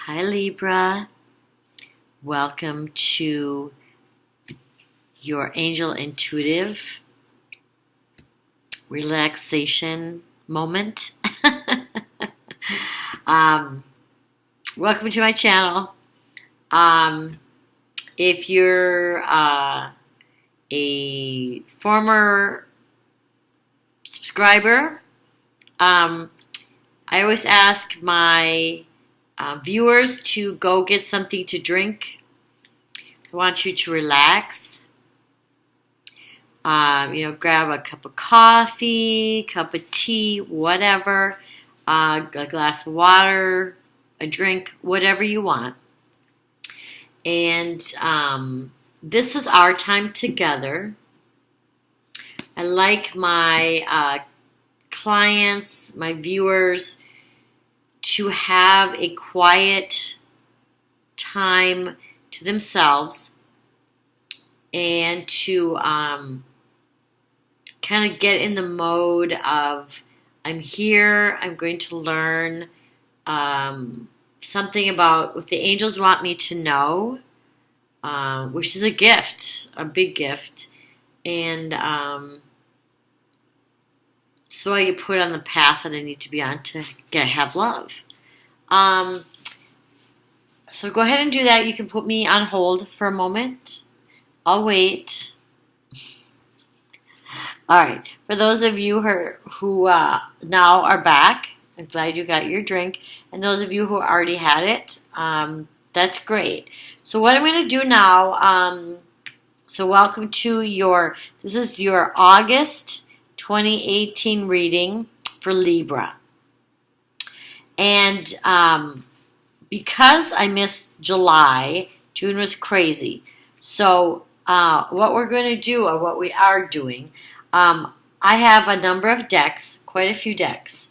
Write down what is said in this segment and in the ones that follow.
Hi Libra, welcome to your angel intuitive relaxation moment. Welcome to my channel. If you're a former subscriber, I always ask my viewers to go get something to drink. I want you to relax. Grab a cup of coffee, cup of tea, whatever, a glass of water, a drink, whatever you want. And this is our time together. I like my clients, my viewers, to have a quiet time to themselves and to kind of get in the mode of, I'm here, I'm going to learn something about what the angels want me to know, which is a gift, a big gift. And so I get put on the path that I need to be on to have love. So go ahead and do that. You can put me on hold for a moment. I'll wait. All right. For those of you who now are back, I'm glad you got your drink. And those of you who already had it, that's great. So what I'm going to do now, so welcome to this is your August 2018 reading for Libra. And because I missed July, June was crazy. So what we're going to do, or what we are doing, I have a number of decks, quite a few decks,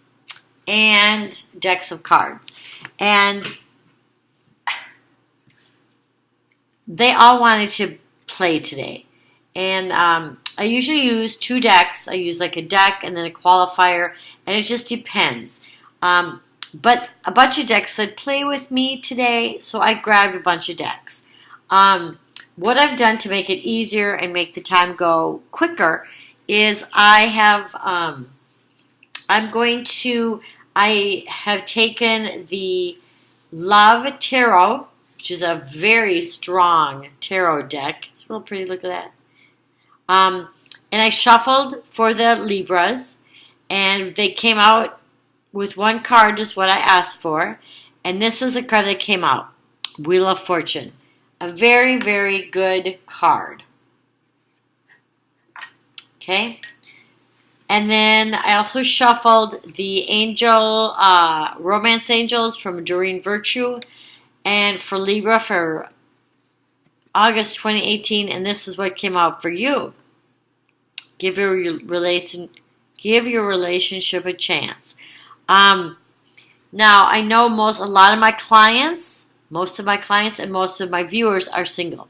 and decks of cards. And they all wanted to play today. And I usually use two decks. I use like a deck and then a qualifier, and it just depends. But a bunch of decks said play with me today, so I grabbed a bunch of decks. What I've done to make it easier and make the time go quicker is I have taken the Love Tarot, which is a very strong tarot deck. It's real pretty, look at that. And I shuffled for the Libras, and they came out with one card, just what I asked for. And this is a card that came out, Wheel of Fortune. A very, very good card. Okay? And then I also shuffled the Angel, Romance Angels from Doreen Virtue, and for Libra for August 2018, and this is what came out for you. Give your relationship a chance. Now I know most of my clients and most of my viewers are single.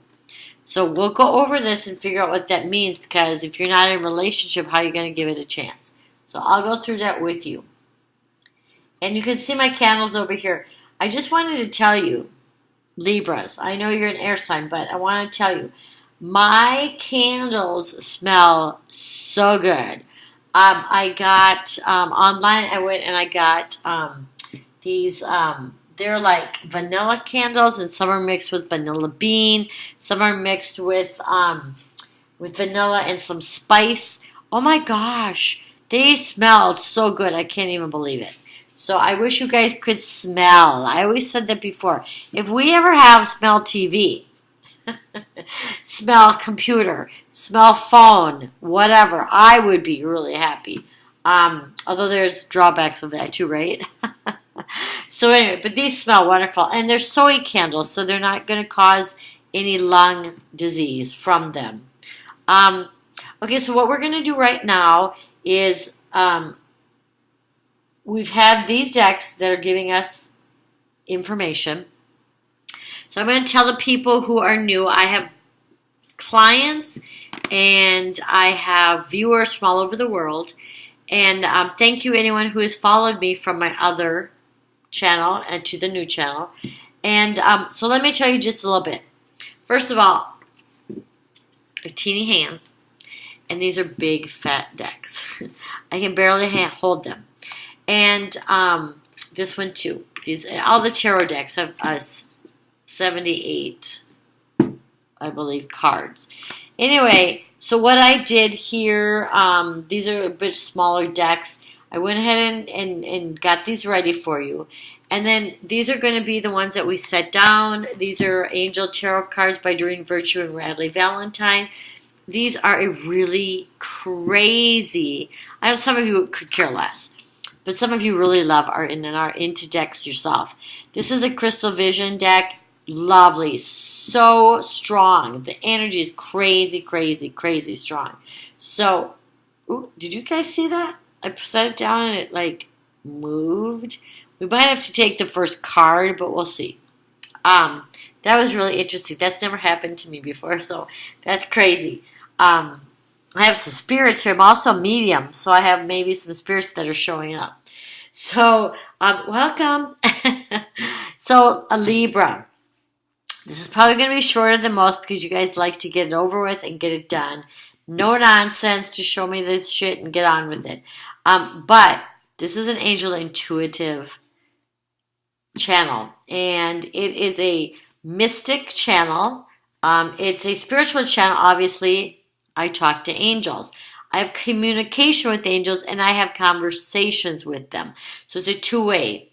So we'll go over this and figure out what that means, because if you're not in a relationship, how are you going to give it a chance? So I'll go through that with you. And you can see my candles over here. I just wanted to tell you, Libras, I know you're an air sign, but I want to tell you, my candles smell so good. I got online, I went and I got these, they're like vanilla candles, and some are mixed with vanilla bean, some are mixed with vanilla and some spice. Oh my gosh, they smelled so good, I can't even believe it. So I wish you guys could smell. I always said that before. If we ever have smell TV, smell computer, smell phone, whatever, I would be really happy. Although there's drawbacks of that too, right? So anyway, but these smell wonderful. And they're soy candles, so they're not going to cause any lung disease from them. Okay, so what we're going to do right now is we've had these decks that are giving us information. So I'm going to tell the people who are new, I have clients and I have viewers from all over the world. And thank you anyone who has followed me from my other channel and to the new channel. And so let me tell you just a little bit. First of all, I have teeny hands, and these are big, fat decks. I can barely hold them. And this one too. All the tarot decks have 78, I believe, cards. Anyway, so what I did here, these are a bit smaller decks. I went ahead and got these ready for you. And then these are going to be the ones that we set down. These are Angel Tarot cards by Doreen Virtue and Radley Valentine. These are a really crazy, I know some of you could care less, but some of you really love art and are into decks yourself. This is a Crystal Vision deck. Lovely. So strong. The energy is crazy, crazy, crazy strong. So, ooh, did you guys see that? I set it down and it like moved. We might have to take the first card, but we'll see. That was really interesting. That's never happened to me before, so that's crazy. I have some spirits here. I'm also a medium, so I have maybe some spirits that are showing up. So, welcome. So, a Libra. This is probably going to be shorter than most because you guys like to get it over with and get it done. No nonsense. Just show me this shit and get on with it. But this is an Angel Intuitive channel, and it is a mystic channel. It's a spiritual channel, obviously. I talk to angels. I have communication with angels, and I have conversations with them. So it's a two-way.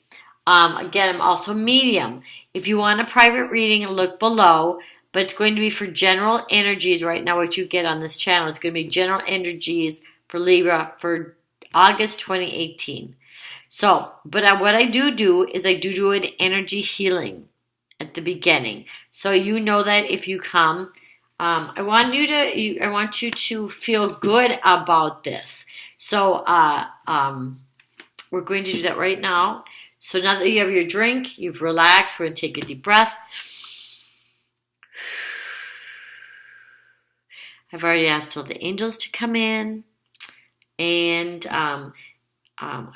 Again, I'm also medium. If you want a private reading, look below, but it's going to be for general energies right now. What you get on this channel is going to be general energies for Libra for August 2018. So, but what I do is I do an energy healing at the beginning. So you know that if you come, I want you to feel good about this. So, we're going to do that right now. So now that you have your drink, you've relaxed, we're going to take a deep breath. I've already asked all the angels to come in. And I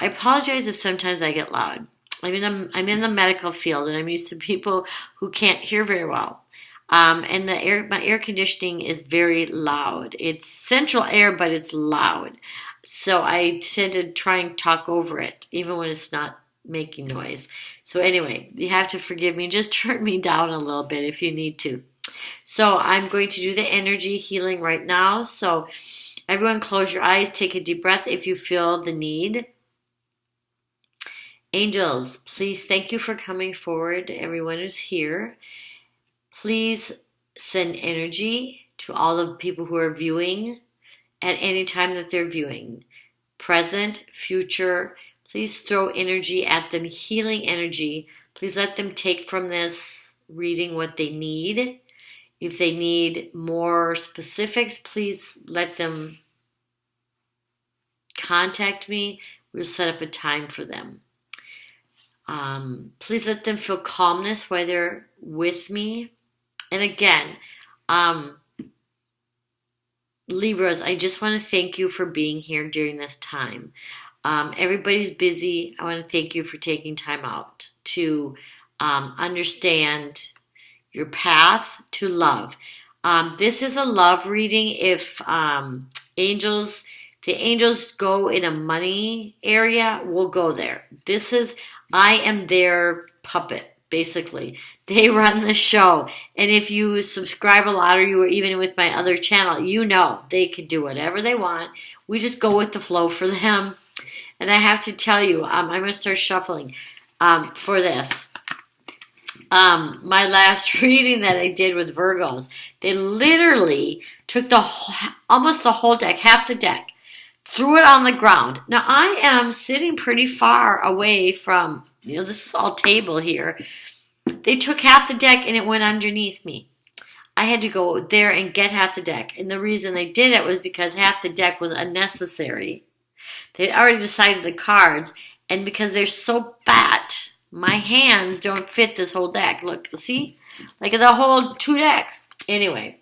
apologize if sometimes I get loud. I'm in the medical field, and I'm used to people who can't hear very well. And my air conditioning is very loud. It's central air, but it's loud. So I tend to try and talk over it, even when it's not making noise. So anyway, you have to forgive me. Just turn me down a little bit if you need to. So I'm going to do the energy healing right now. So everyone close your eyes, take a deep breath if you feel the need. Angels, please thank you for coming forward. Everyone who's here, please send energy to all the people who are viewing at any time that they're viewing. Present, future, please throw energy at them, healing energy. Please let them take from this reading what they need. If they need more specifics, please let them contact me. We'll set up a time for them. Please let them feel calmness while they're with me. And again, Libras, I just want to thank you for being here during this time. Everybody's busy. I want to thank you for taking time out to understand your path to love. This is a love reading. If the angels go in a money area, we'll go there. I am their puppet, basically. They run the show. And if you subscribe a lot, or you were even with my other channel, you know they can do whatever they want. We just go with the flow for them. And I have to tell you, I'm going to start shuffling for this. My last reading that I did with Virgos, they literally took almost the whole deck, half the deck, threw it on the ground. Now, I am sitting pretty far away from, this is all table here. They took half the deck and it went underneath me. I had to go there and get half the deck. And the reason they did it was because half the deck was unnecessary. They'd already decided the cards. And because they're so fat, my hands don't fit this whole deck. Look, see? Like the whole 2 decks. Anyway,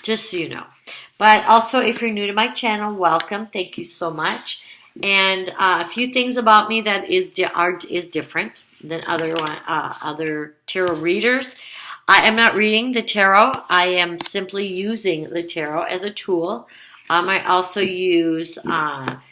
just so you know. But also, if you're new to my channel, welcome. Thank you so much. And a few things about me that is different than other tarot readers. I am not reading the tarot. I am simply using the tarot as a tool. I also use, of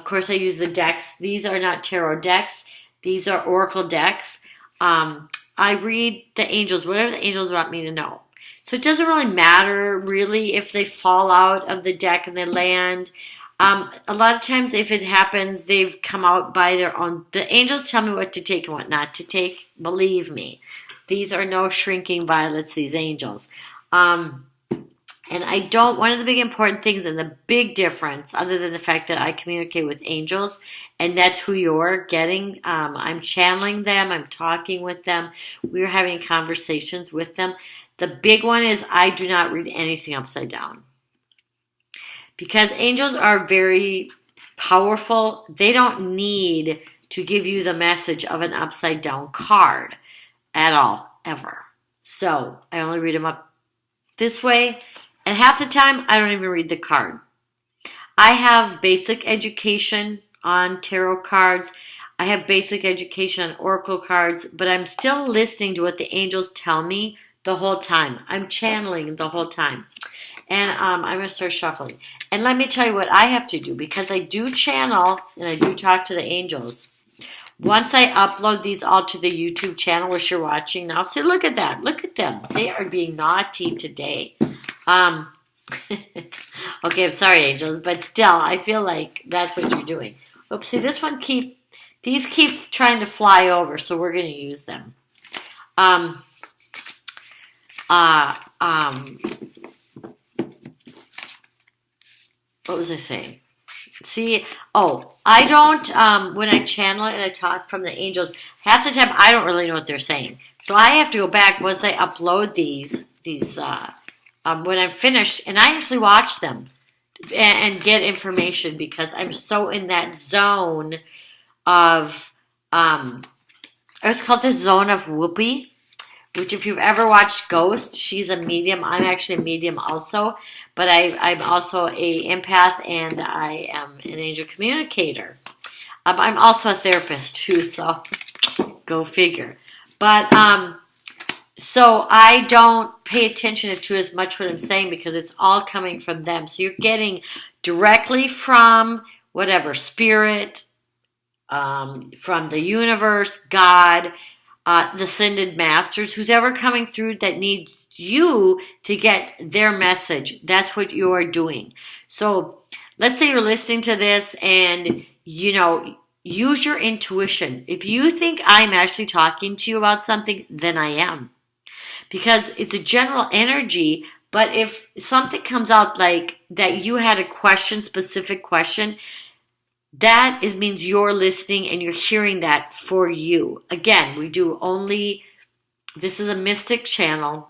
course, I use the decks. These are not tarot decks. These are oracle decks. I read the angels, whatever the angels want me to know. So it doesn't really matter, really, if they fall out of the deck and they land. A lot of times, if it happens, they've come out by their own. The angels tell me what to take and what not to take. Believe me. These are no shrinking violets, these angels. And I don't, one of the big important things and the big difference, other than the fact that I communicate with angels, and that's who you're getting, I'm channeling them, I'm talking with them, we're having conversations with them. The big one is I do not read anything upside down. Because angels are very powerful. They don't need to give you the message of an upside down card at all, ever. So I only read them up this way. And half the time, I don't even read the card. I have basic education on tarot cards. I have basic education on oracle cards. But I'm still listening to what the angels tell me the whole time. I'm channeling the whole time. And I'm going to start shuffling. And let me tell you what I have to do. Because I do channel and I do talk to the angels. Once I upload these all to the YouTube channel, which you're watching now. So look at that. Look at them. They are being naughty today. Okay, I'm sorry, angels. But still, I feel like that's what you're doing. Oops, see, these keep trying to fly over. So we're going to use them. What was I saying? See, I don't, when I channel it and I talk from the angels, half the time I don't really know what they're saying. So I have to go back once I upload these when I'm finished, and I actually watch them and get information because I'm so in that zone of, it's called the zone of Whoopi, which if you've ever watched Ghost, she's a medium. I'm actually a medium also, but I'm also a empath and I am an angel communicator. I'm also a therapist too, so go figure. But so I don't pay attention to as much what I'm saying because it's all coming from them. So you're getting directly from whatever, spirit, from the universe, God, the ascended masters, who's ever coming through that needs you to get their message. That's what you are doing. So let's say you're listening to this and, use your intuition. If you think I'm actually talking to you about something, then I am. Because it's a general energy, but if something comes out like that you had a specific question, that means you're listening and you're hearing that for you. Again, this is a mystic channel,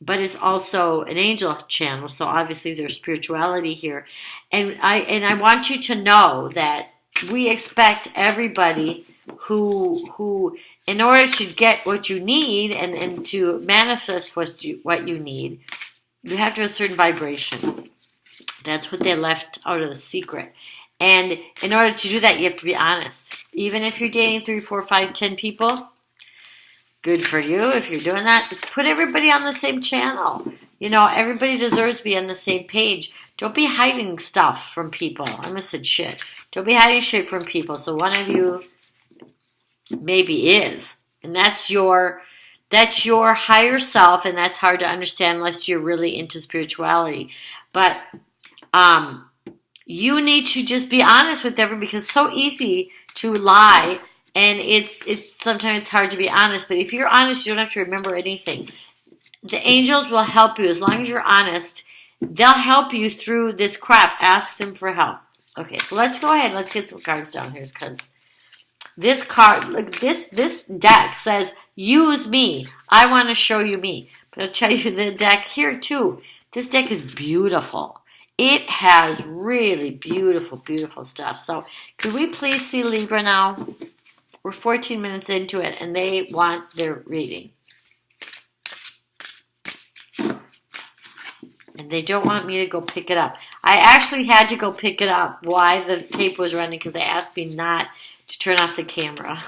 but it's also an angel channel. So obviously there's spirituality here. And I want you to know that we expect everybody who in order to get what you need and to manifest what you need, you have to have a certain vibration. That's what they left out of the secret. And in order to do that, you have to be honest. Even if you're dating 3, 4, 5, 10 people, good for you if you're doing that. Put everybody on the same channel. Everybody deserves to be on the same page. Don't be hiding stuff from people. I almost said shit. Don't be hiding shit from people. So one of you maybe is. And that's your higher self, and that's hard to understand unless you're really into spirituality. But you need to just be honest with everyone because it's so easy to lie, and it's sometimes it's hard to be honest. But if you're honest, you don't have to remember anything. The angels will help you as long as you're honest. They'll help you through this crap. Ask them for help. Okay, so let's go ahead and let's get some cards down here because this card, look, this deck says, use me. I want to show you me. But I'll tell you the deck here too. This deck is beautiful. It has really beautiful, beautiful stuff. So could we please see Libra now? We're 14 minutes into it and they want their reading. And they don't want me to go pick it up. I actually had to go pick it up while the tape was running because they asked me not to turn off the camera.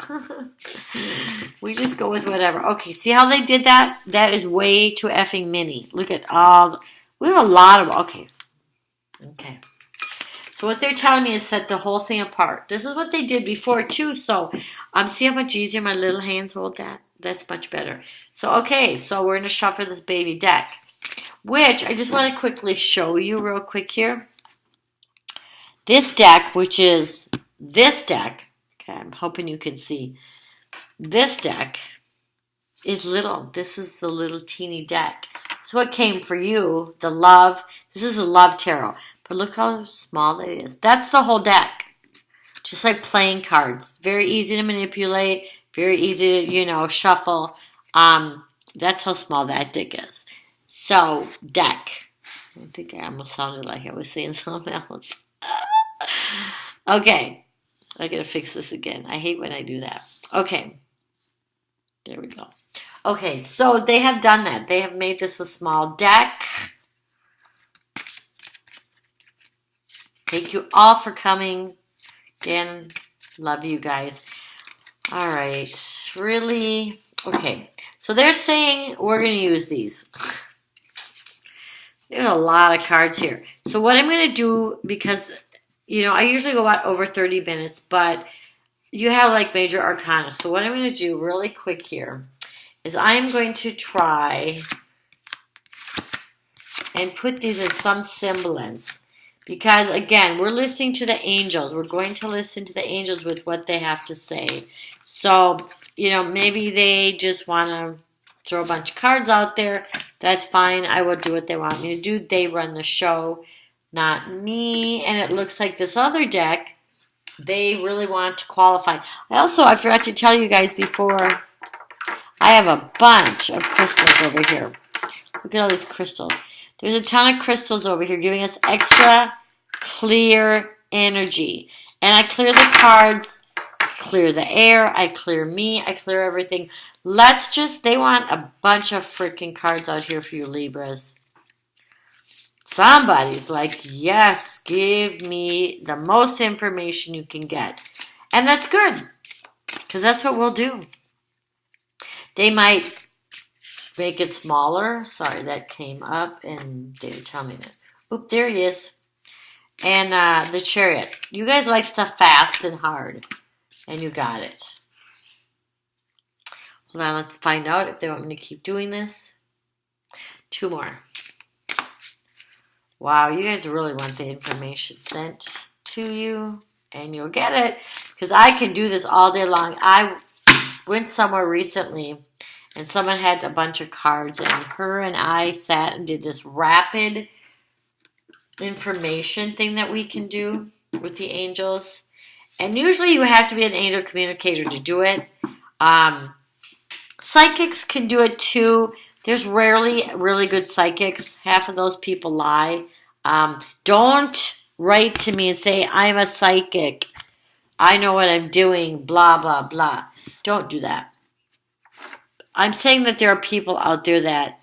We just go with whatever. Okay, see how they did that? That is way too effing mini. Look at all. We have a lot of. Okay. So what they're telling me is set the whole thing apart. This is what they did before too. So see how much easier my little hands hold that? That's much better. So okay, so we're going to shuffle this baby deck. Which I just want to quickly show you real quick here. This deck, which is this deck. Okay, I'm hoping you can see. This deck is little. This is the little teeny deck. So what came for you? The love. This is a love tarot. But look how small it is. That's the whole deck. Just like playing cards. Very easy to manipulate. Very easy to, shuffle. That's how small that deck is. So, deck. I think I almost sounded like I was saying something else. Okay. I gotta fix this again. I hate when I do that. Okay. There we go. Okay, so they have done that. They have made this a small deck. Thank you all for coming. Again, love you guys. All right. Really? Okay. So they're saying we're going to use these. There's a lot of cards here. So what I'm going to do, because, I usually go out over 30 minutes, but you have like major arcana. So what I'm going to do really quick here is I'm going to try and put these in some semblance. Because, again, we're listening to the angels. We're going to listen to the angels with what they have to say. So, maybe they just want to throw a bunch of cards out there. That's fine. I will do what they want me to do. They run the show, not me. And it looks like this other deck, they really want to qualify. I forgot to tell you guys before, I have a bunch of crystals over here. Look at all these crystals. There's a ton of crystals over here giving us extra clear energy. And I clear the cards, clear the air, I clear me, I clear everything. They want a bunch of freaking cards out here for you Libras. Somebody's like, yes, give me the most information you can get. And that's good, because that's what we'll do. They might make it smaller. Sorry, that came up and they would tell me that. Oop, there he is. And the Chariot. You guys like stuff fast and hard. And you got it. Hold on, let's find out if they want me to keep doing this. 2 more. Wow, you guys really want the information sent to you. And you'll get it. Because I can do this all day long. I went somewhere recently and someone had a bunch of cards, and her and I sat and did this rapid information thing that we can do with the angels. And usually you have to be an angel communicator to do it. Psychics can do it too. There's rarely really good psychics. Half of those people lie. Don't write to me and say, I'm a psychic. I know what I'm doing, blah, blah, blah. Don't do that. I'm saying that there are people out there that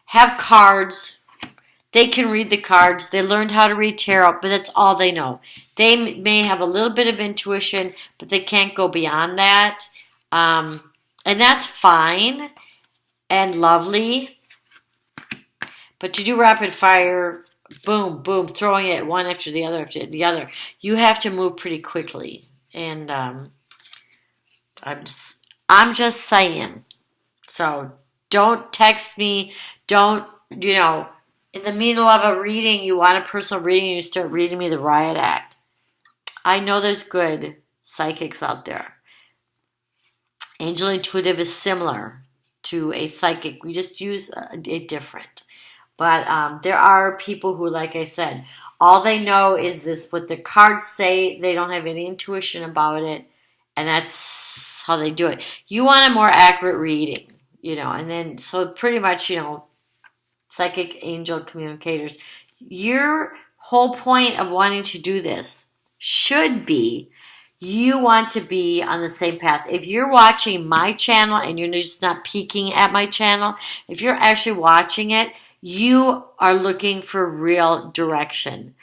have cards. They can read the cards. They learned how to read tarot, but that's all they know. They may have a little bit of intuition, but they can't go beyond that. And that's fine and lovely. But to do rapid fire, boom, boom, throwing it one after the other, you have to move pretty quickly. And I'm just saying. So don't text me. Don't, in the middle of a reading, you want a personal reading, you start reading me the riot act. I know there's good psychics out there. Angel intuitive is similar to a psychic. We just use it different. But there are people who, like I said, all they know is this, what the cards say. They don't have any intuition about it. And that's how they do it. You want a more accurate reading, and then, so pretty much, psychic angel communicators. Your whole point of wanting to do this should be you want to be on the same path. If you're watching my channel and you're just not peeking at my channel, if you're actually watching it, you are looking for real direction.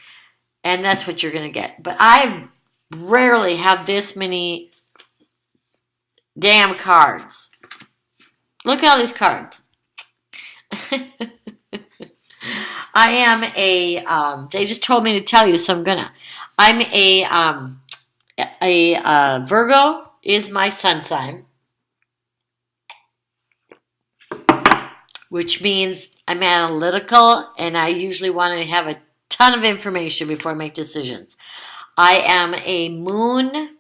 And that's what you're going to get. But I rarely have this many damn cards. Look at all these cards. I am they just told me to tell you, so I'm gonna. I'm a Virgo is my sun sign, which means I'm analytical and I usually want to have a ton of information before I make decisions. I am a moon.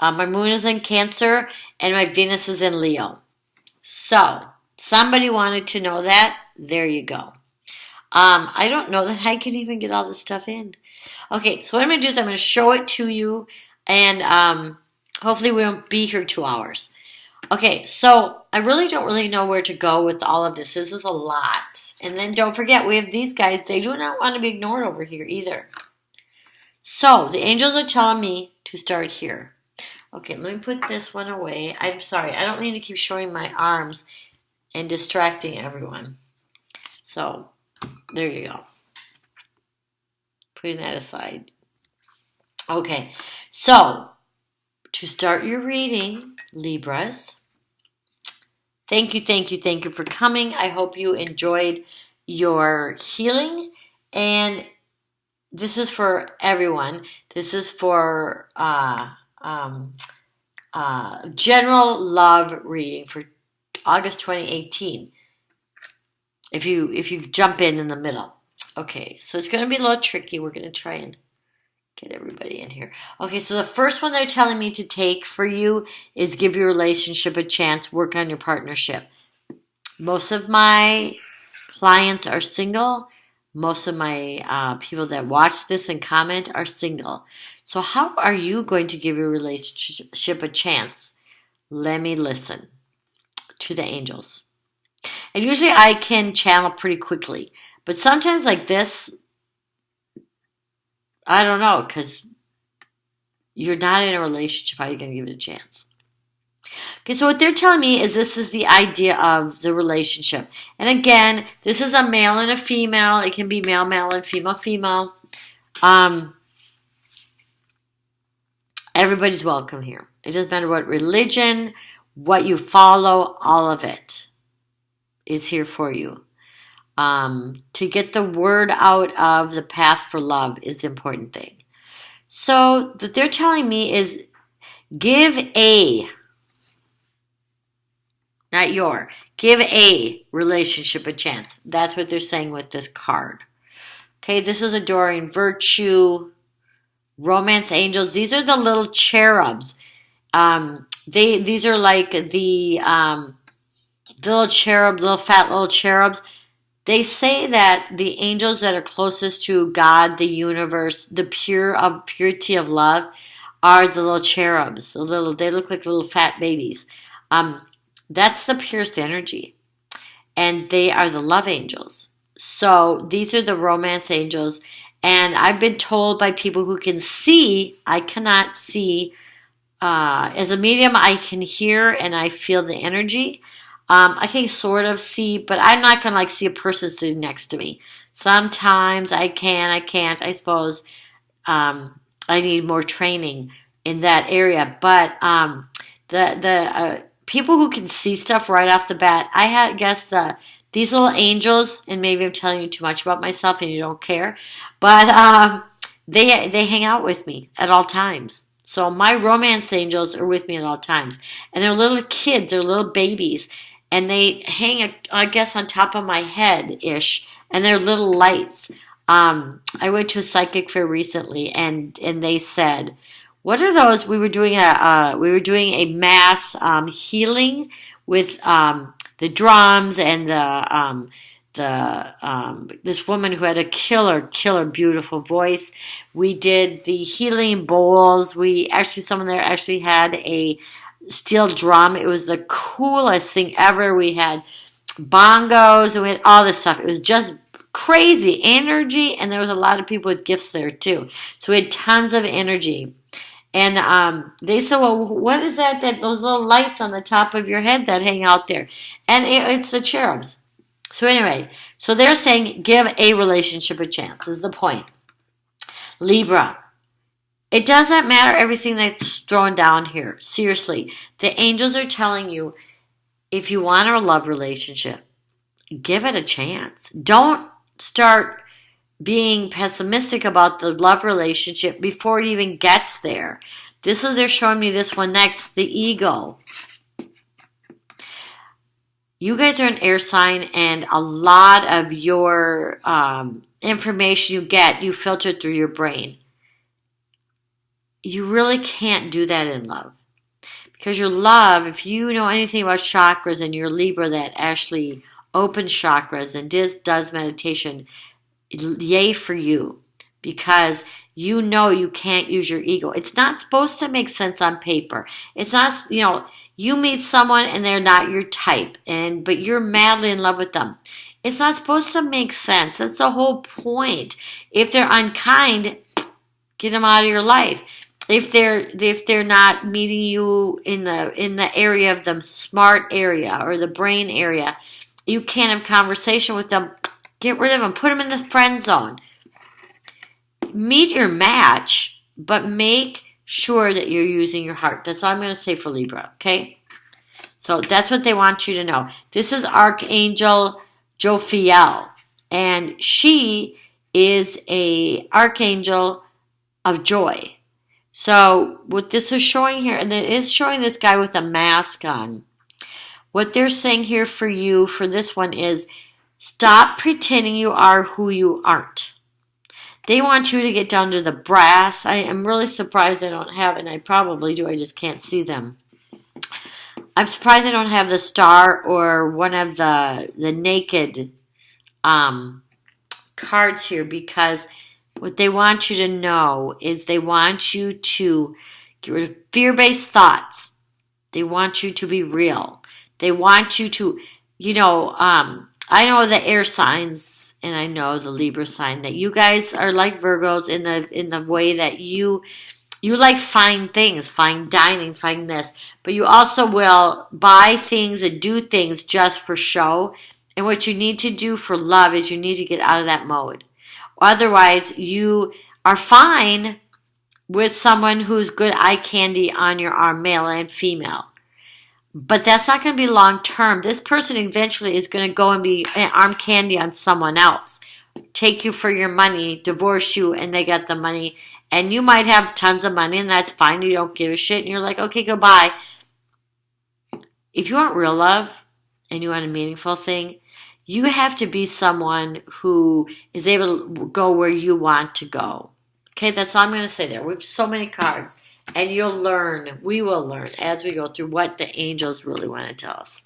My moon is in Cancer and my Venus is in Leo. So, somebody wanted to know that. There you go. I don't know that I can even get all this stuff in. Okay, so what I'm going to do is I'm going to show it to you, and hopefully we won't be here 2 hours. Okay, so I really don't know where to go with all of this. This is a lot. And then don't forget, we have these guys. They do not want to be ignored over here either. So, the angels are telling me to start here. Okay, let me put this one away. I'm sorry, I don't need to keep showing my arms and distracting everyone. So, there you go. Putting that aside. Okay, so to start your reading, Libras, thank you for coming. I hope you enjoyed your healing, and this is for everyone. This is for general love reading for August 2018. If you jump in the middle. Okay, so it's going to be a little tricky. We're going to try and get everybody in here. Okay, so the first one they're telling me to take for you is give your relationship a chance, work on your partnership. Most of my clients are single. Most of my people that watch this and comment are single. So how are you going to give your relationship a chance? Let me listen to the angels. And usually I can channel pretty quickly. But sometimes like this, I don't know, because you're not in a relationship. How are you going to give it a chance? Okay, so what they're telling me is this is the idea of the relationship. And again, this is a male and a female. It can be male, male, and female, female. Everybody's welcome here. It doesn't matter what religion, what you follow, all of it is here for you. To get the word out of the path for love is the important thing. So what they're telling me is give a relationship a chance. That's what they're saying with this card. Okay, this is adoring virtue, romance angels. These are the little cherubs. These are like the little cherub, little fat little cherubs. They say that the angels that are closest to God, the universe, the purity of love, are the little cherubs. They look like little fat babies. That's the purest energy. And they are the love angels. So these are the romance angels. And I've been told by people who can see, I cannot see. As a medium, I can hear and I feel the energy. I can sort of see, but I'm not going to like see a person sitting next to me. Sometimes I can, I can't. I suppose I need more training in that area. But the people who can see stuff right off the bat, I guess these little angels, and maybe I'm telling you too much about myself and you don't care, but they hang out with me at all times. So my romance angels are with me at all times. And they're little kids, they're little babies. And they hang, I guess, on top of my head-ish. And they're little lights. I went to a psychic fair recently, and they said, "What are those?" We were doing a mass healing with the drums and this woman who had a killer beautiful voice. We did the healing bowls. Someone there actually had a steel drum. It was the coolest thing ever. We had bongos and we had all this stuff. It was just crazy energy, and there was a lot of people with gifts there too. So we had tons of energy. And they said, well, what is that those little lights on the top of your head that hang out there? And it's the cherubs. So anyway, so they're saying give a relationship a chance is the point. Libra. It doesn't matter everything that's thrown down here. Seriously. The angels are telling you if you want a love relationship, give it a chance. Don't start being pessimistic about the love relationship before it even gets there. They're showing me this one next, the ego. You guys are an air sign, and a lot of your information you filter through your brain. You really can't do that in love. Because your love, if you know anything about chakras and you're Libra that actually opens chakras and does meditation, yay for you. Because you know you can't use your ego. It's not supposed to make sense on paper. It's not, you meet someone and they're not your type, but you're madly in love with them. It's not supposed to make sense. That's the whole point. If they're unkind, get them out of your life. If they're not meeting you in the area of the smart area or the brain area, you can't have conversation with them. Get rid of them. Put them in the friend zone. Meet your match, but make sure that you're using your heart. That's all I'm going to say for Libra, okay? So that's what they want you to know. This is Archangel Jophiel, and she is a archangel of joy. So what this is showing here, and it is showing this guy with a mask on. What they're saying here for you, for this one, is stop pretending you are who you aren't. They want you to get down to the brass. I am really surprised I don't have it, and I probably do. I just can't see them. I'm surprised I don't have the star or one of the naked cards here, because what they want you to know is they want you to get rid of fear-based thoughts. They want you to be real. They want you to, I know the air signs and I know the Libra sign that you guys are like Virgos in the way that you like fine things, fine dining, fine this, but you also will buy things and do things just for show. And what you need to do for love is you need to get out of that mode. Otherwise, you are fine with someone who's good eye candy on your arm, male and female. But that's not going to be long term. This person eventually is going to go and be arm candy on someone else. Take you for your money, divorce you, and they get the money. And you might have tons of money, and that's fine. You don't give a shit, and you're like, okay, goodbye. If you want real love, and you want a meaningful thing, you have to be someone who is able to go where you want to go. Okay, that's all I'm going to say there. We have so many cards. And we will learn as we go through what the angels really want to tell us.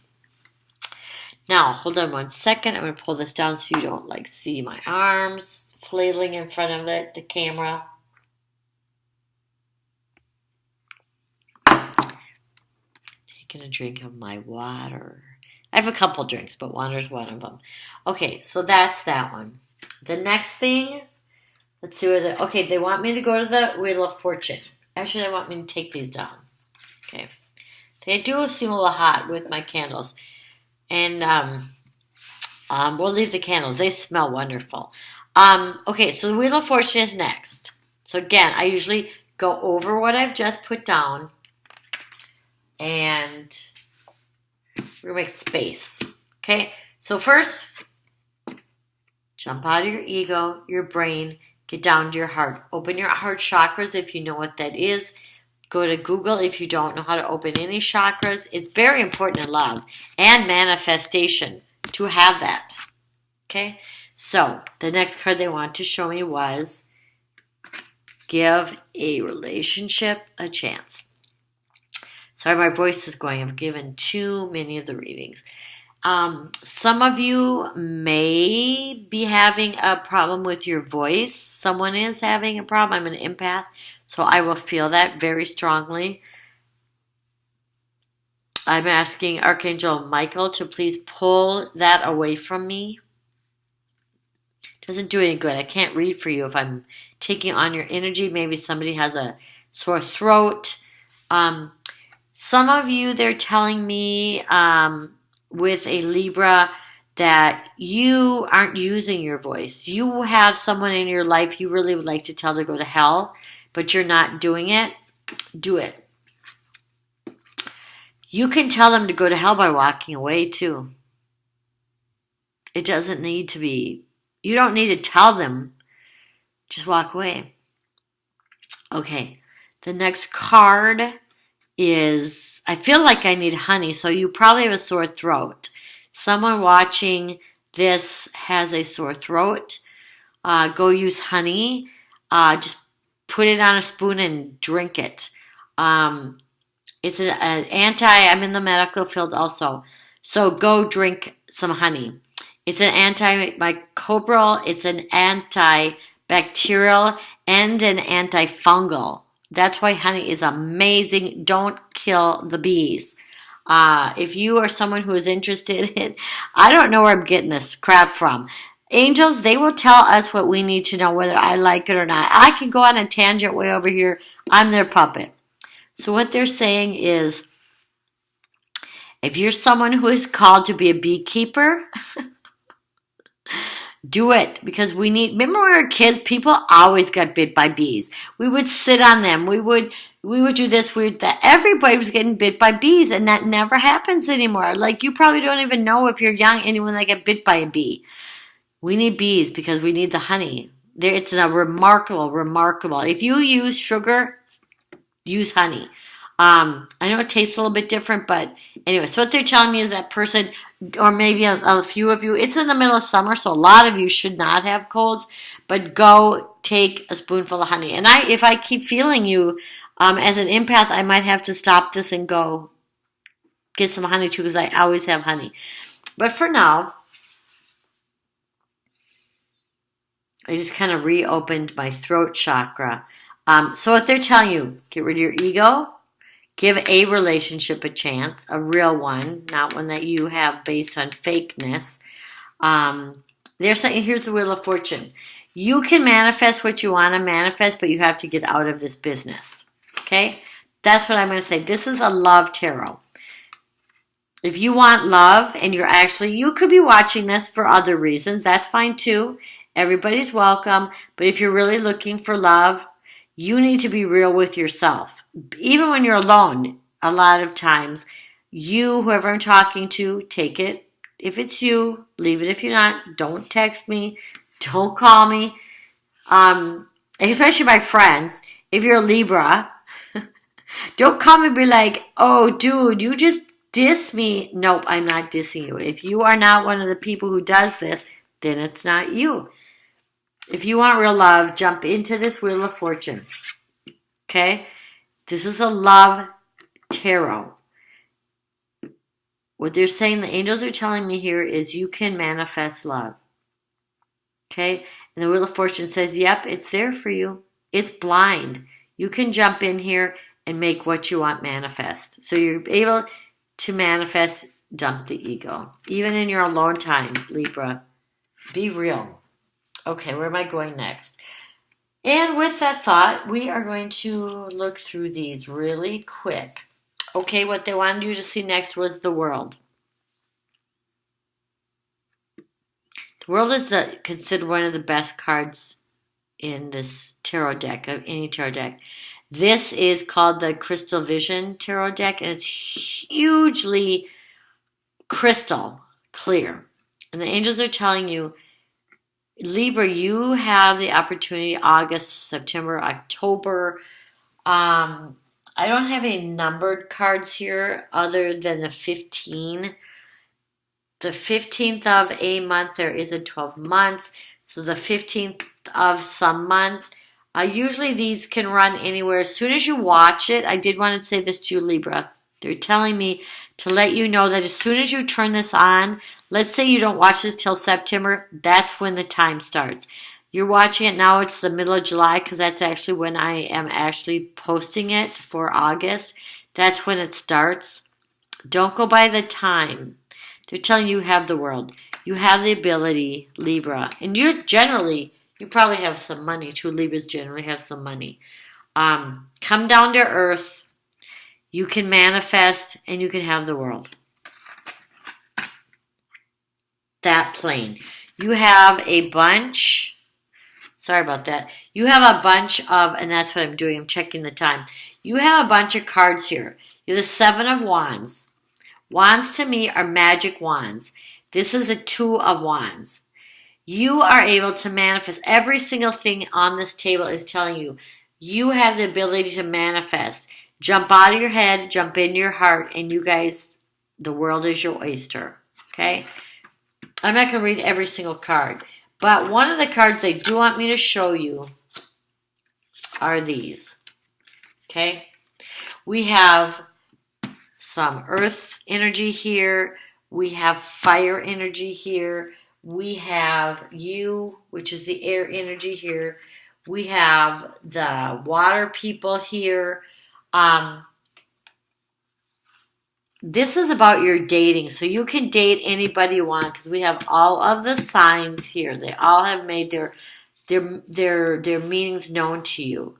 Now, hold on 1 second. I'm going to pull this down so you don't see my arms flailing in front of the camera. Taking a drink of my water. I have a couple drinks, but water's one of them. Okay, so that's that one. The next thing, let's see where they want me to go to the Wheel of Fortune. Actually, they want me to take these down. Okay. They do seem a little hot with my candles. And we'll leave the candles. They smell wonderful. Okay, so the Wheel of Fortune is next. So again, I usually go over what I've just put down. And we're going to make space. Okay? So first, jump out of your ego, your brain. Get down to your heart. Open your heart chakras if you know what that is. Go to Google if you don't know how to open any chakras. It's very important in love and manifestation to have that. Okay? So, the next card they want to show me was give a relationship a chance. Sorry, my voice is going. I've given too many of the readings. Some of you may be having a problem with your voice. Someone is having a problem. I'm an empath, so I will feel that very strongly. I'm asking Archangel Michael to please pull that away from me. Doesn't do any good. I can't read for you if I'm taking on your energy. Maybe somebody has a sore throat. Some of you, they're telling me with a Libra that you aren't using your voice. You have someone in your life you really would like to tell to go to hell, but you're not doing it. Do it. You can tell them to go to hell by walking away too. It doesn't need to be, you don't need to tell them. Just walk away. Okay, the next card is, I feel like I need honey, so you probably have a sore throat. Someone watching this has a sore throat. Go use honey. Just put it on a spoon and drink it. It's an I'm in the medical field also. So go drink some honey. It's an antimicrobial, it's an antibacterial, and an antifungal. That's why honey is amazing. Don't kill the bees. If you are someone who is interested in, I don't know where I'm getting this crap from. Angels, they will tell us what we need to know, whether I like it or not. I can go on a tangent way over here. I'm their puppet. So what they're saying is, if you're someone who is called to be a beekeeper, do it, because we need, remember when we were kids, people always got bit by bees. We would sit on them. We would do this, that. Everybody was getting bit by bees, and that never happens anymore. Like, you probably don't even know, if you're young, anyone that get bit by a bee. We need bees because we need the honey. It's a remarkable. If you use sugar, use honey. I know it tastes a little bit different, but anyway, so what they're telling me is that person, or maybe a few of you, it's in the middle of summer, so a lot of you should not have colds, but go take a spoonful of honey. And if I keep feeling you as an empath, I might have to stop this and go get some honey too, because I always have honey. But for now, I just kind of reopened my throat chakra. So what they're telling you, get rid of your ego. Give a relationship a chance, a real one, not one that you have based on fakeness. They're saying, here's the Wheel of Fortune. You can manifest what you want to manifest, but you have to get out of this business. Okay? That's what I'm going to say. This is a love tarot. If you want love, and you could be watching this for other reasons. That's fine too. Everybody's welcome. But if you're really looking for love, you need to be real with yourself. Even when you're alone, a lot of times, whoever I'm talking to, take it. If it's you, leave it if you're not. Don't text me. Don't call me. Especially my friends. If you're a Libra, don't come and be like, oh, dude, you just diss me. Nope, I'm not dissing you. If you are not one of the people who does this, then it's not you. If you want real love, jump into this Wheel of Fortune. Okay? This is a love tarot. What they're saying, the angels are telling me here, is you can manifest love. Okay? And the Wheel of Fortune says, yep, it's there for you. It's blind. You can jump in here and make what you want manifest. So you're able to manifest, dump the ego. Even in your alone time, Libra. Be real. Okay, where am I going next? And with that thought, we are going to look through these really quick. Okay, what they wanted you to see next was the World. The World is considered one of the best cards in this tarot deck, of any tarot deck. This is called the Crystal Vision Tarot deck, and it's hugely crystal clear. And the angels are telling you, Libra, you have the opportunity August, September, October. I don't have any numbered cards here other than the 15. The 15th of a month, there isn't 12 months. So the 15th of some month. Usually these can run anywhere. As soon as you watch it, I did want to say this to you, Libra. They're telling me to let you know that as soon as you turn this on, let's say you don't watch this till September, that's when the time starts. You're watching it now, it's the middle of July, because that's actually when I am actually posting it for August. That's when it starts. Don't go by the time. They're telling you have the world. You have the ability, Libra. And you probably have some money too. Libras generally have some money. Come down to earth. You can manifest and you can have the world. That plain. You have a bunch. Sorry about that. You have a bunch of, and that's what I'm doing. I'm checking the time. You have a bunch of cards here. You're the Seven of Wands. Wands to me are magic wands. This is a Two of Wands. You are able to manifest. Every single thing on this table is telling you, you have the ability to manifest. Jump out of your head, jump into your heart, and you guys, the world is your oyster. Okay? I'm not going to read every single card. But one of the cards they do want me to show you are these. Okay? We have some earth energy here. We have fire energy here. We have you, which is the air energy here. We have the water people here. This is about your dating. So you can date anybody you want because we have all of the signs here. They all have made their meanings known to you.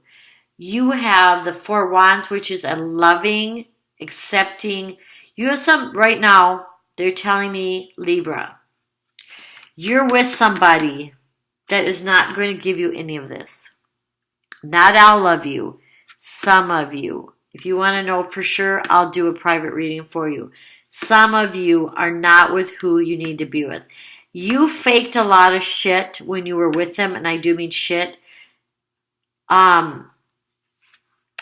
You have the Four Wands, which is a loving, accepting. You have some, right now, they're telling me, Libra, you're with somebody that is not going to give you any of this. Not all of you. Some of you. If you want to know for sure, I'll do a private reading for you. Some of you are not with who you need to be with. You faked a lot of shit when you were with them, and I do mean shit, of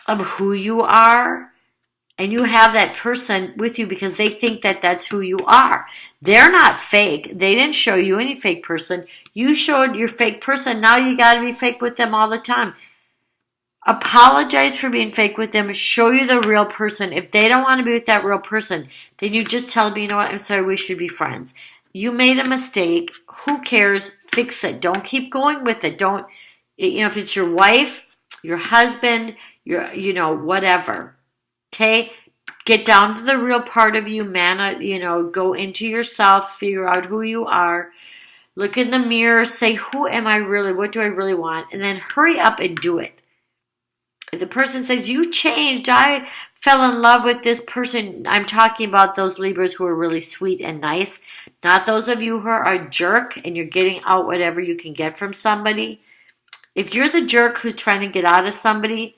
who you are. And you have that person with you because they think that that's who you are. They're not fake. They didn't show you any fake person. You showed your fake person. Now you got to be fake with them all the time. Apologize for being fake with them. Show you the real person. If they don't want to be with that real person, then you just tell them, you know what, I'm sorry, we should be friends. You made a mistake. Who cares? Fix it. Don't keep going with it. Don't, if it's your wife, your husband, whatever. Okay, get down to the real part of you, man. Go into yourself, figure out who you are, look in the mirror, say, who am I really? What do I really want? And then hurry up and do it. If the person says, you changed, I fell in love with this person, I'm talking about those Libras who are really sweet and nice, not those of you who are a jerk and you're getting out whatever you can get from somebody. If you're the jerk who's trying to get out of somebody,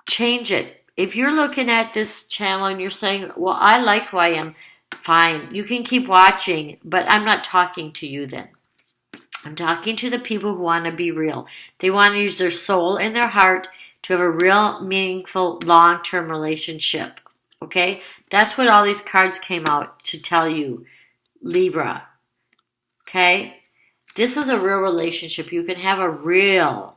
change it. If you're looking at this channel and you're saying, well, I like who I am, fine. You can keep watching, but I'm not talking to you then. I'm talking to the people who want to be real. They want to use their soul and their heart to have a real, meaningful, long-term relationship. Okay? That's what all these cards came out to tell you, Libra. Okay? This is a real relationship. You can have a real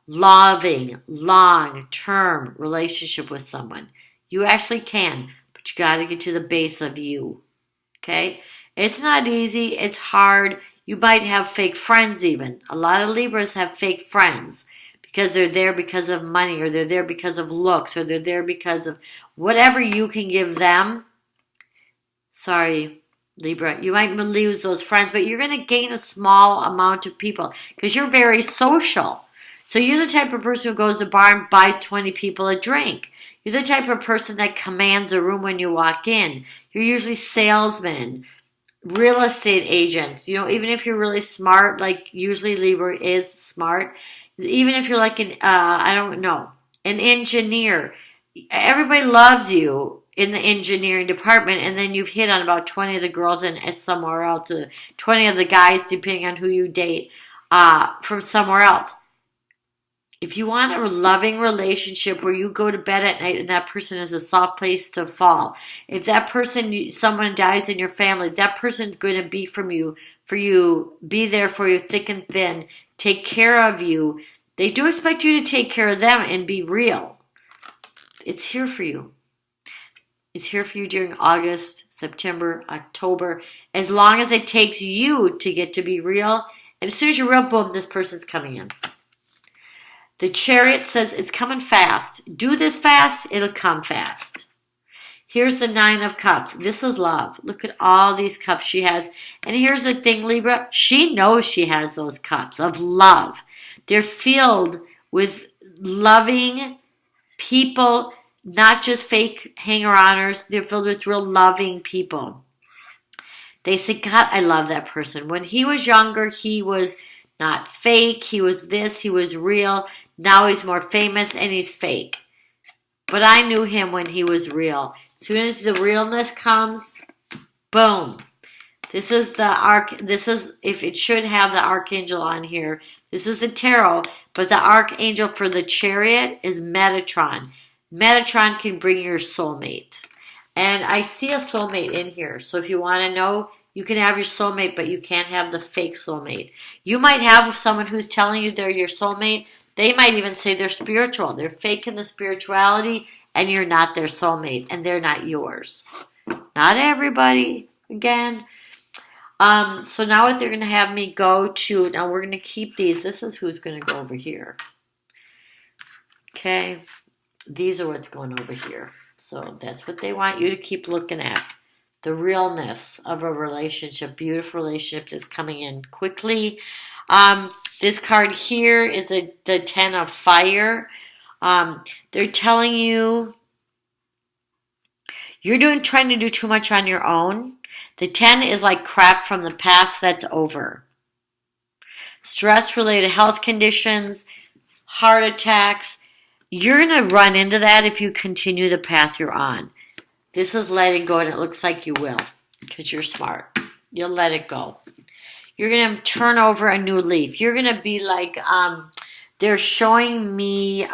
loving, long-term relationship with someone. You actually can, but you got to get to the base of you. Okay? It's not easy. It's hard. You might have fake friends even. A lot of Libras have fake friends because they're there because of money, or they're there because of looks, or they're there because of whatever you can give them. Sorry, Libra. You might lose those friends, but you're going to gain a small amount of people because you're very social. So you're the type of person who goes to the bar and buys 20 people a drink. You're the type of person that commands a room when you walk in. You're usually salesmen, real estate agents. Even if you're really smart, like usually Libra is smart. Even if you're like an engineer. Everybody loves you in the engineering department, and then you've hit on about 20 of the girls and somewhere else, 20 of the guys, depending on who you date, from somewhere else. If you want a loving relationship where you go to bed at night and that person is a soft place to fall, if that person, someone dies in your family, that person's going to be for you, be there for you thick and thin, take care of you. They do expect you to take care of them and be real. It's here for you. It's here for you during August, September, October, as long as it takes you to get to be real. And as soon as you're real, boom, this person's coming in. The Chariot says it's coming fast. Do this fast, it'll come fast. Here's the 9 of Cups. This is love. Look at all these cups she has. And here's the thing, Libra. She knows she has those cups of love. They're filled with loving people, not just fake hanger-oners. They're filled with real loving people. They say, God, I love that person. When he was younger, he was not fake. He was this. He was real. Now he's more famous and he's fake. But I knew him when he was real. As soon as the realness comes, boom. This is if it should have the archangel on here. This is the tarot, but the archangel for the chariot is Metatron. Metatron can bring your soulmate. And I see a soulmate in here. So if you want to know, you can have your soulmate, but you can't have the fake soulmate. You might have someone who's telling you they're your soulmate. They might even say they're spiritual. They're faking the spirituality, and you're not their soulmate, and they're not yours. Not everybody, again. So now what they're going to have me go to, now we're going to keep these. This is who's going to go over here. Okay. These are what's going over here. So that's what they want you to keep looking at. The realness of a relationship, beautiful relationship that's coming in quickly. This card here is the 10 of Fire. They're telling you you're trying to do too much on your own. The 10 is like crap from the past that's over. Stress-related health conditions, heart attacks. You're going to run into that if you continue the path you're on. This is letting go, and it looks like you will because you're smart. You'll let it go. You're going to turn over a new leaf. You're going to be like, they're showing me,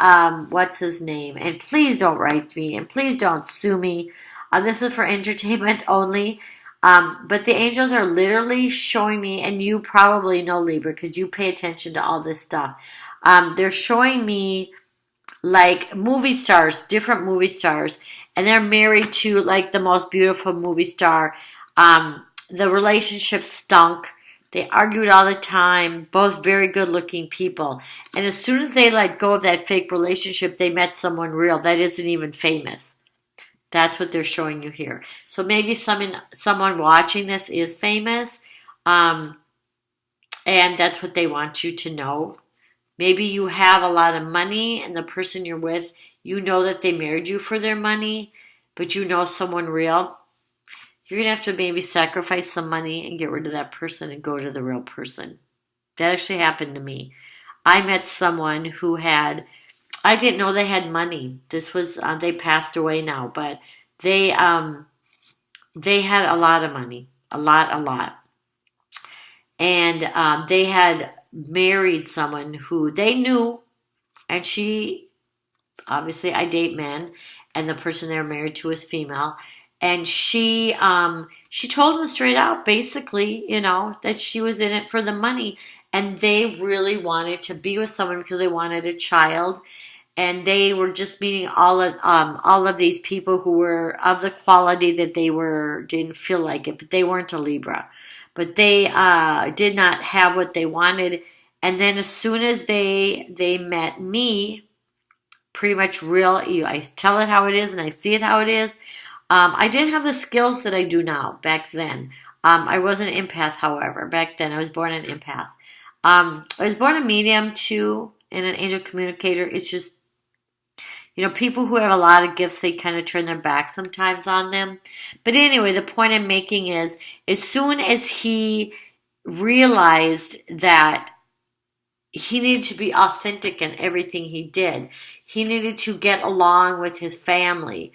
what's his name? And please don't write to me, and please don't sue me. This is for entertainment only. But the angels are literally showing me, and you probably know, Libra, because you pay attention to all this stuff. They're showing me like movie stars, different movie stars, and they're married to like the most beautiful movie star. The relationship stunk. They argued all the time, both very good looking people. And as soon as they let go of that fake relationship, they met someone real that isn't even famous. That's what they're showing you here. So maybe someone watching this is famous, and that's what they want you to know. Maybe you have a lot of money, and the person you're with, you know that they married you for their money, but you know someone real. You're going to have to maybe sacrifice some money and get rid of that person and go to the real person. That actually happened to me. I met someone who I didn't know they had money. This was, they passed away now, but they had a lot of money. A lot. And they had married someone who they knew, and obviously I date men, and the person they were married to was female. And she told them straight out, basically, that she was in it for the money. And they really wanted to be with someone because they wanted a child. And they were just meeting all of these people who were of the quality that didn't feel like it. But they weren't a Libra. But they did not have what they wanted. And then as soon as they met me, pretty much real, I tell it how it is and I see it how it is. I didn't have the skills that I do now back then. I wasn't an empath, however. Back then, I was born an empath. I was born a medium, too, and an angel communicator. It's just, people who have a lot of gifts, they kind of turn their back sometimes on them. But anyway, the point I'm making is, as soon as he realized that he needed to be authentic in everything he did, he needed to get along with his family,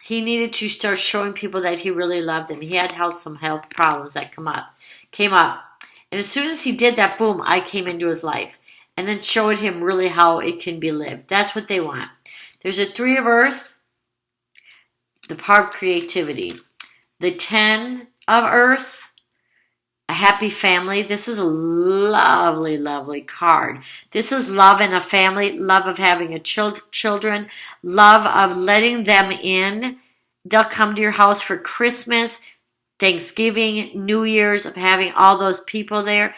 he needed to start showing people that he really loved them. He had some health problems that came up. And as soon as he did that, boom, I came into his life. And then showed him really how it can be lived. That's what they want. There's a 3 of Earth, the power of creativity. The 10 of Earth, a happy family. This is a lovely, lovely card. This is love in a family, love of having children, love of letting them in. They'll come to your house for Christmas, Thanksgiving, New Year's, of having all those people there.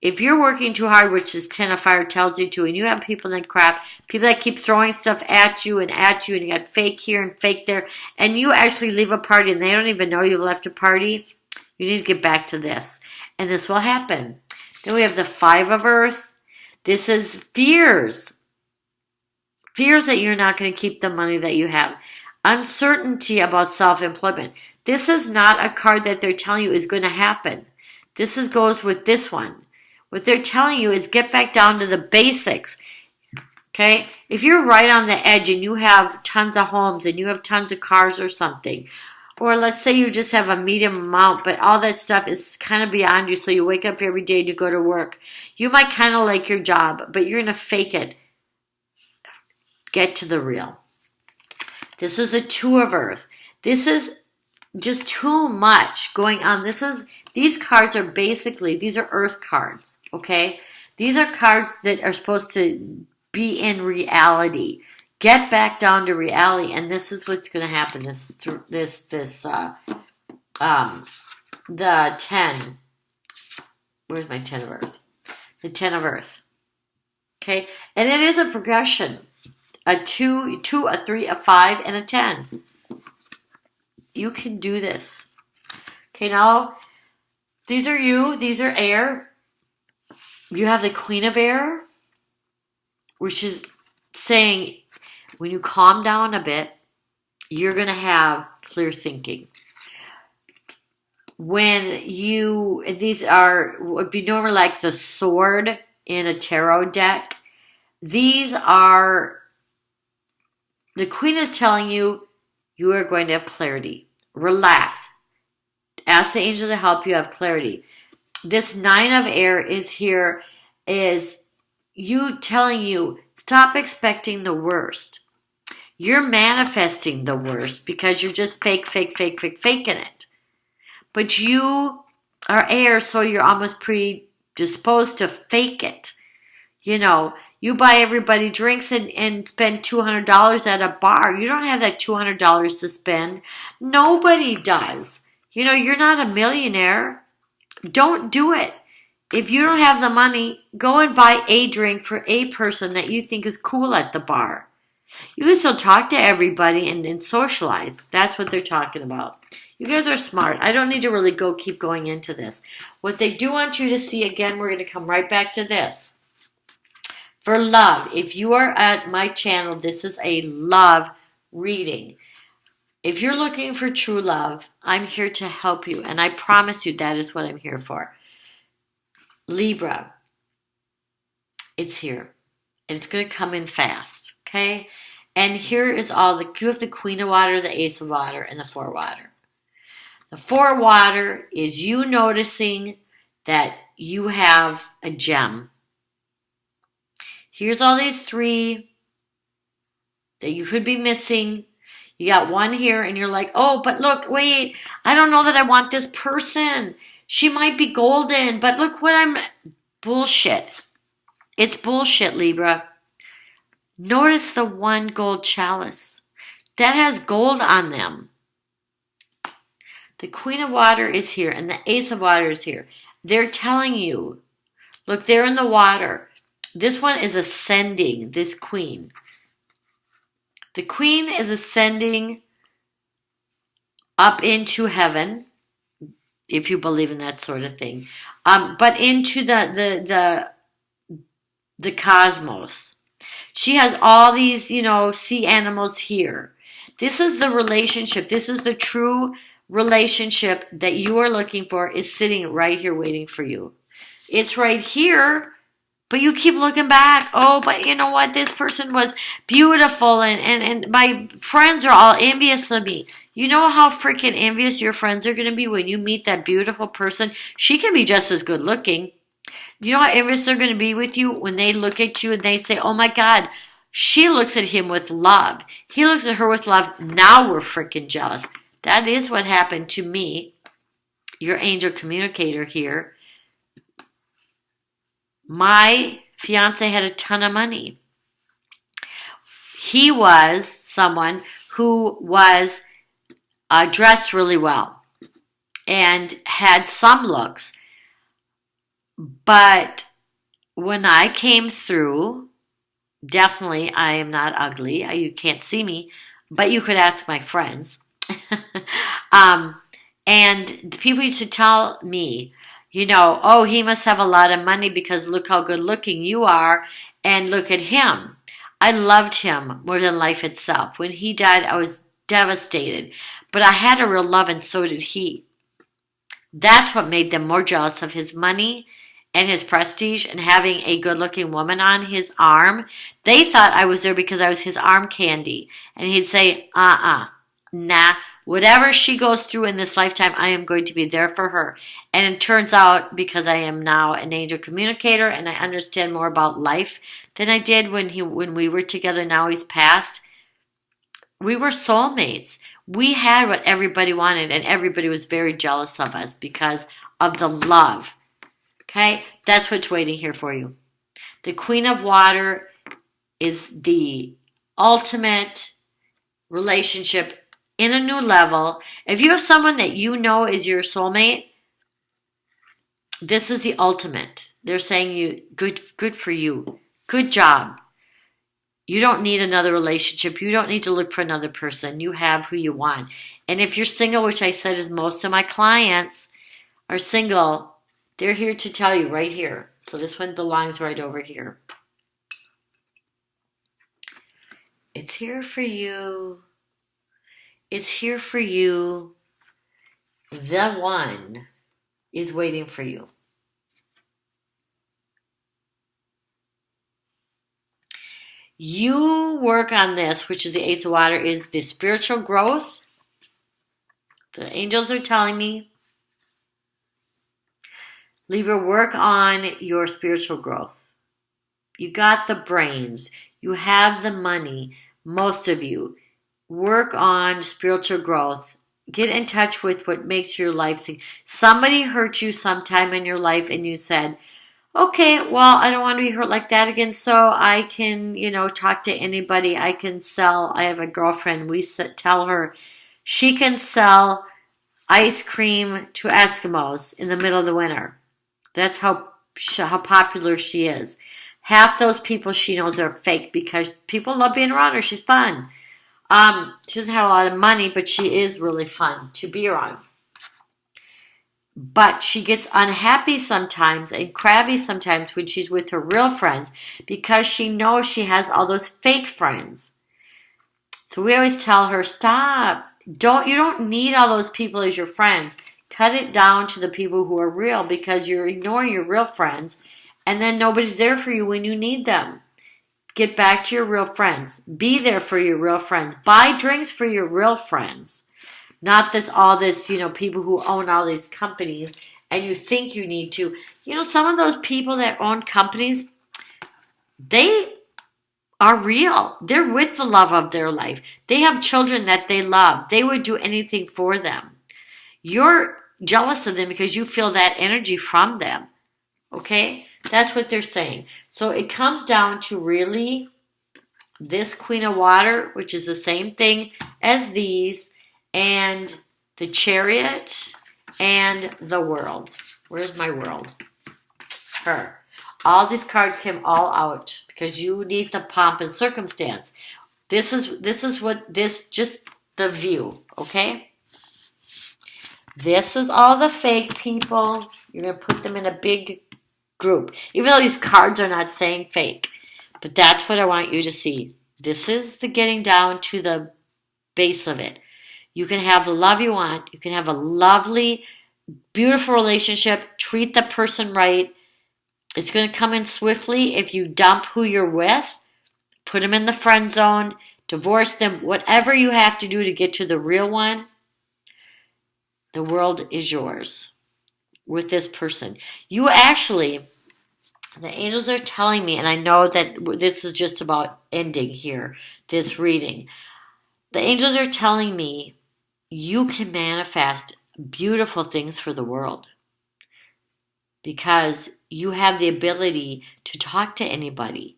if you're working too hard, which this 10 of fire tells you to, and you have people that crap, people that keep throwing stuff at you, and you got fake here and fake there, and you actually leave a party and they don't even know you left a party, you need to get back to this. And this will happen. Then we have the 5 of earth. This is fears. Fears that you're not going to keep the money that you have. Uncertainty about self-employment. This is not a card that they're telling you is going to happen. This goes with this one. What they're telling you is get back down to the basics. Okay? If you're right on the edge and you have tons of homes and you have tons of cars or something, or let's say you just have a medium amount, but all that stuff is kind of beyond you, so you wake up every day to go to work. You might kind of like your job, but you're going to fake it. Get to the real. This is a 2 of earth. This is just too much going on. These cards are basically, these are earth cards, okay? These are cards that are supposed to be in reality. Get back down to reality, and this is what's going to happen. The 10. Where's my 10 of earth? The 10 of earth. Okay? And it is a progression. A 2, a 3, a 5, and a 10. You can do this. Okay, now, these are you. These are air. You have the Queen of Air, which is saying when you calm down a bit, you're going to have clear thinking. These would be normally like the sword in a tarot deck. These are, the Queen is telling you, you are going to have clarity. Relax. Ask the angel to help you have clarity. This 9 of air is here, is you telling you, stop expecting the worst. You're manifesting the worst because you're just faking it. But you are air, so you're almost predisposed to fake it. You know, you buy everybody drinks and spend $200 at a bar. You don't have that $200 to spend. Nobody does. You know, you're not a millionaire. Don't do it. If you don't have the money, go and buy a drink for a person that you think is cool at the bar. You can still talk to everybody and socialize. That's what they're talking about. You guys are smart. I don't need to really keep going into this. What they do want you to see, again, we're going to come right back to this. For love, if you are at my channel, this is a love reading. If you're looking for true love, I'm here to help you. And I promise you that is what I'm here for. Libra, it's here. And it's going to come in fast, okay? And here is you have the Queen of Water, the Ace of Water, and the 4 Water. The 4 Water is you noticing that you have a gem. Here's all these 3 that you could be missing. You got 1 here and you're like, oh, but look, wait, I don't know that I want this person. She might be golden, but look bullshit. It's bullshit, Libra. Notice the 1 gold chalice. That has gold on them. The Queen of Water is here and the Ace of Water is here. They're telling you, look, they're in the water. This one is ascending, this Queen. The Queen is ascending up into heaven, if you believe in that sort of thing, but into the cosmos. She has all these, sea animals here. This is the relationship. This is the true relationship that you are looking for, is sitting right here waiting for you. It's right here. But you keep looking back. Oh, but you know what? This person was beautiful and my friends are all envious of me. You know how freaking envious your friends are going to be when you meet that beautiful person? She can be just as good looking. You know how envious they're going to be with you when they look at you and they say, oh my God, she looks at him with love. He looks at her with love. Now we're freaking jealous. That is what happened to me, your angel communicator here. My fiance had a ton of money. He was someone who was dressed really well and had some looks. But when I came through, definitely I am not ugly. You can't see me, but you could ask my friends. um, and people used to tell me, oh, he must have a lot of money because look how good looking you are, and look at him. I loved him more than life itself. When he died, I was devastated, but I had a real love, and so did he. That's what made them more jealous of his money and his prestige and having a good looking woman on his arm. They thought I was there because I was his arm candy. And he'd say, nah, whatever she goes through in this lifetime, I am going to be there for her. And it turns out, because I am now an angel communicator and I understand more about life than I did when we were together, now he's passed, we were soulmates. We had what everybody wanted, and everybody was very jealous of us because of the love. Okay? That's what's waiting here for you. The Queen of Water is the ultimate relationship in a new level. If you have someone that you know is your soulmate, this is the ultimate. They're saying good for you. Good job. You don't need another relationship. You don't need to look for another person. You have who you want. And if you're single, which I said is most of my clients are single, they're here to tell you right here. So this one belongs right over here. It's here for you. It's here for you. The one is waiting for you. You work on this, which is the Ace of Water, is the spiritual growth. The angels are telling me, Libra, work on your spiritual growth. You got the brains. You have the money. Most of you. Work on spiritual growth. Get in touch with what makes your life sing. Somebody hurt you sometime in your life and you said, okay, well, I don't want to be hurt like that again, so I can, talk to anybody. I can sell. I have a girlfriend. We tell her she can sell ice cream to Eskimos in the middle of the winter. That's how popular she is. Half those people she knows are fake because people love being around her. She's fun. She doesn't have a lot of money, but she is really fun to be around. But she gets unhappy sometimes and crabby sometimes when she's with her real friends because she knows she has all those fake friends. So we always tell her, stop. You don't need all those people as your friends. Cut it down to the people who are real because you're ignoring your real friends and then nobody's there for you when you need them. Get back to your real friends. Be there for your real friends. Buy drinks for your real friends. Not this all this, people who own all these companies and you think you need to. Some of those people that own companies, they are real. They're with the love of their life. They have children that they love. They would do anything for them. You're jealous of them because you feel that energy from them. Okay? That's what they're saying. So it comes down to really this Queen of Water, which is the same thing as these, and the Chariot, and the World. Where's my World? Her. All these cards came all out because you need the pomp and circumstance. This is just the view, okay? This is all the fake people. You're going to put them in a big group. Even though these cards are not saying fake. But that's what I want you to see. This is the getting down to the base of it. You can have the love you want. You can have a lovely, beautiful relationship. Treat the person right. It's going to come in swiftly if you dump who you're with. Put them in the friend zone. Divorce them. Whatever you have to do to get to the real one. The world is yours with this person. You actually, the angels are telling me, and I know that this is just about ending here, this reading. The angels are telling me you can manifest beautiful things for the world because you have the ability to talk to anybody.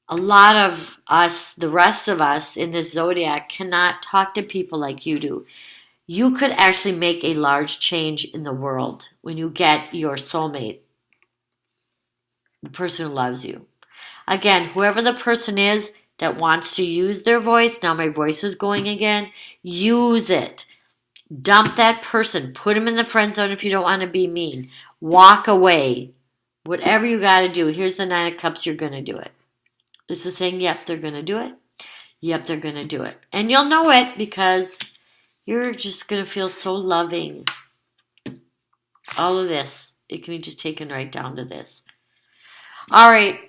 A lot of us, the rest of us in this zodiac, cannot talk to people like you do. you could actually make a large change in the world when you get your soulmate, the person who loves you. Again, whoever the person is that wants to use their voice, now my voice is going again, use it. Dump that person. Put them in the friend zone if you don't want to be mean. Walk away. Whatever you got to do. Here's the 9 of Cups. You're going to do it. This is saying, yep, they're going to do it. Yep, they're going to do it. And you'll know it because you're just going to feel so loving. All of this. It can be just taken right down to this. All right.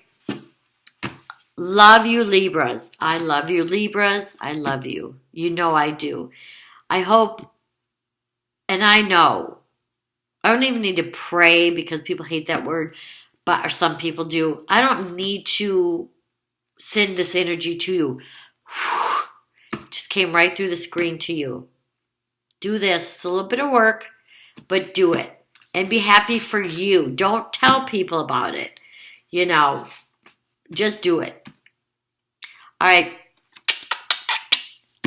Love you, Libras. I love you, Libras. I love you. You know I do. I hope, and I know, I don't even need to pray because people hate that word, but or some people do. I don't need to send this energy to you. Just came right through the screen to you. Do this. It's a little bit of work, but do it. And be happy for you. Don't tell people about it. You know, just do it. All right.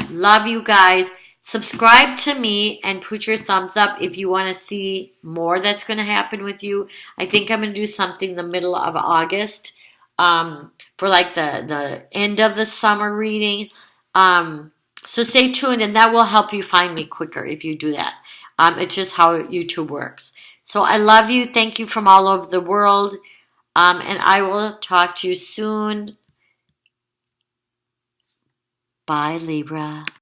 Love you guys. Subscribe to me and put your thumbs up if you want to see more that's going to happen with you. I think I'm going to do something the middle of August for like the end of the summer reading. So stay tuned, and that will help you find me quicker if you do that. It's just how YouTube works. So I love you. Thank you from all over the world. And I will talk to you soon. Bye, Libra.